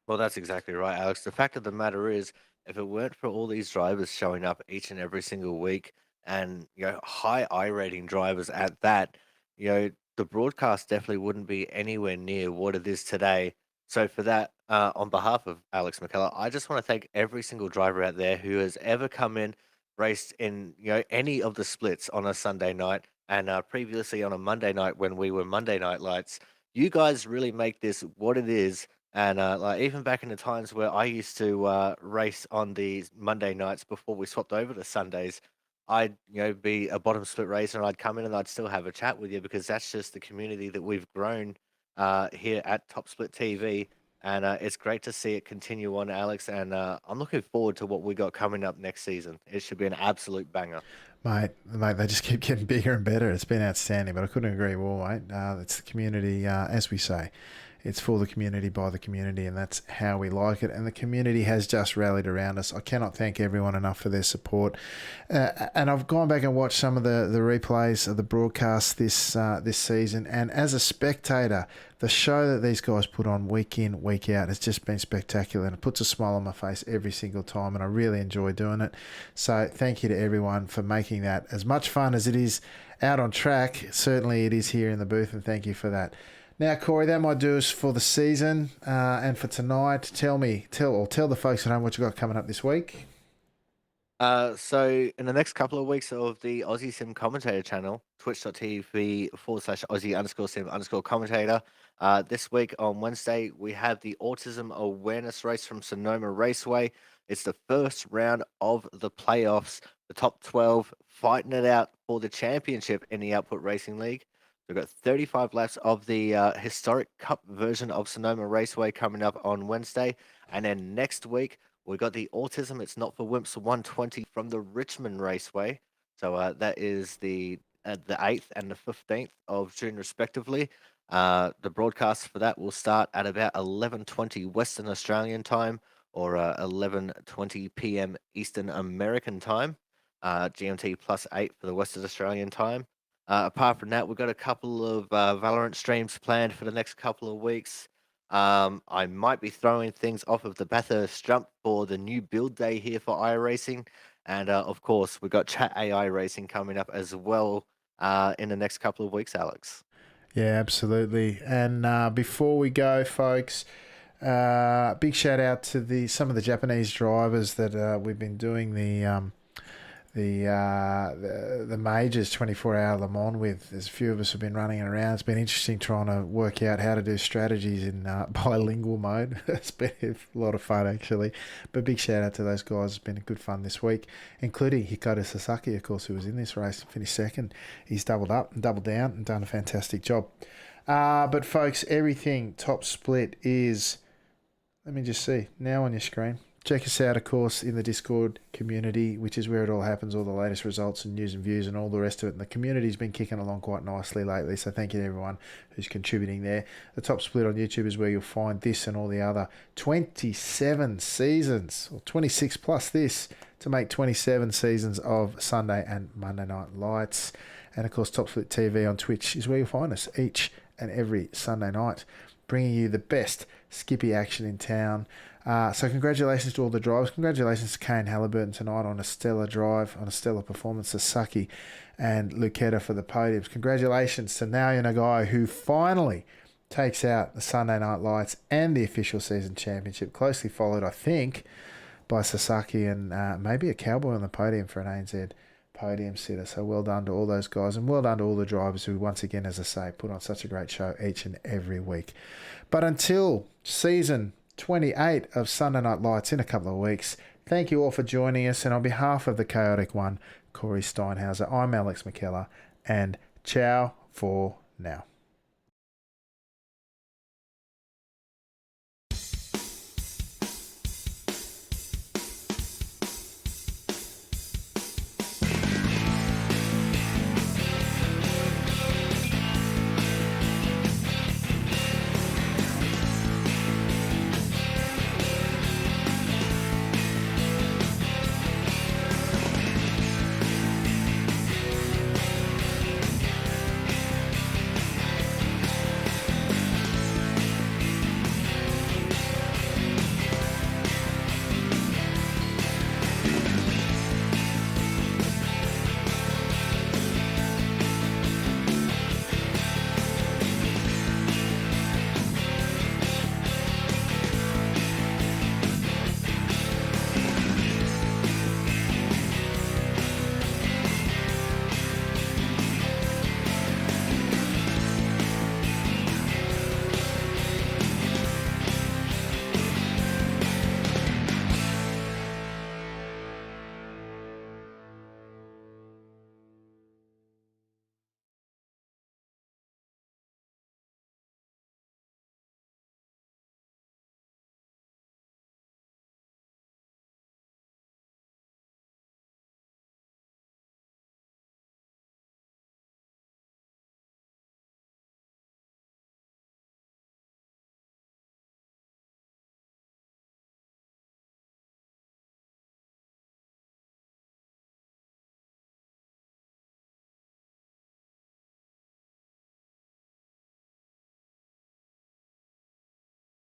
B: Well, that's exactly right, Alex. The fact of the matter is, if it weren't for all these drivers showing up each and every single week and, high I rating drivers at that, the broadcast definitely wouldn't be anywhere near what it is today. So for that, on behalf of Alex McKellar, I just want to thank every single driver out there who has ever come in, raced in, any of the splits on a Sunday night and previously on a Monday night when we were Monday Night Lights. You guys really make this what it is, and like even back in the times where I used to race on the Monday nights before we swapped over to Sundays, I'd be a bottom split racer and I'd come in and I'd still have a chat with you because that's just the community that we've grown here at Top Split TV, and it's great to see it continue on, Alex. And I'm looking forward to what we got coming up next season. It should be an absolute banger.
A: Mate, they just keep getting bigger and better. It's been outstanding, but I couldn't agree more, mate. It's the community, as we say. It's for the community, by the community, and that's how we like it. And the community has just rallied around us. I cannot thank everyone enough for their support. And I've gone back and watched some of the replays of the broadcast this season. And as a spectator, the show that these guys put on week in, week out has just been spectacular. And it puts a smile on my face every single time. And I really enjoy doing it. So thank you to everyone for making that as much fun as it is out on track. Certainly it is here in the booth. And thank you for that. Now, Corey, that might do us for the season and for tonight. Tell the folks at home what you got coming up this week.
B: So in the next couple of weeks of the Aussie Sim Commentator channel, twitch.tv/Aussie_Sim_commentator. This week on Wednesday, we have the Autism Awareness Race from Sonoma Raceway. It's the first round of the playoffs, the top 12 fighting it out for the championship in the Output Racing League. We've got 35 laps of the historic Cup version of Sonoma Raceway coming up on Wednesday. And then next week, we got the Autism It's Not for Wimps 120 from the Richmond Raceway. So that is the 8th and the 15th of June, respectively. The broadcast for that will start at about 11:20 Western Australian time or 11:20 p.m. Eastern American time, GMT +8 for the Western Australian time. Apart from that, we've got a couple of Valorant streams planned for the next couple of weeks. I might be throwing things off of the Bathurst jump for the new build day here for iRacing. And of course, we've got Chat AI Racing coming up as well in the next couple of weeks, Alex.
A: Yeah, absolutely. And before we go, folks, big shout out to some of the Japanese drivers that we've been doing the majors 24-hour Le Mans with. There's a few of us have been running around. It's been interesting trying to work out how to do strategies in bilingual mode. It's been a lot of fun, actually. But big shout out to those guys. It's been good fun this week, including Hikaru Sasaki, of course, who was in this race and finished second. He's doubled up and doubled down and done a fantastic job. But folks, everything top split is, let me just see, now on your screen. Check us out, of course, in the Discord community, which is where it all happens, all the latest results and news and views and all the rest of it. And the community's been kicking along quite nicely lately, so thank you to everyone who's contributing there. The top split on YouTube is where you'll find this and all the other 27 seasons, or 26 plus this, to make 27 seasons of Sunday and Monday Night Lights. And, of course, Top Split TV on Twitch is where you'll find us each and every Sunday night, bringing you the best Skippy action in town. So congratulations to all the drivers. Congratulations to Kane Halliburton tonight on a stellar drive, on a stellar performance. Sasaki and Lucetta for the podiums. Congratulations to Naoya Nagai, who finally takes out the Sunday Night Lights and the official season championship. Closely followed, I think, by Sasaki and maybe a Cowboy on the podium for an ANZ podium sitter. So well done to all those guys, and well done to all the drivers who, once again, as I say, put on such a great show each and every week. But until season 28 of Sunday Night Lights in a couple of weeks, thank you all for joining us, and on behalf of the Chaotic One, Corey Steinhauser, I'm Alex McKellar, and ciao for now.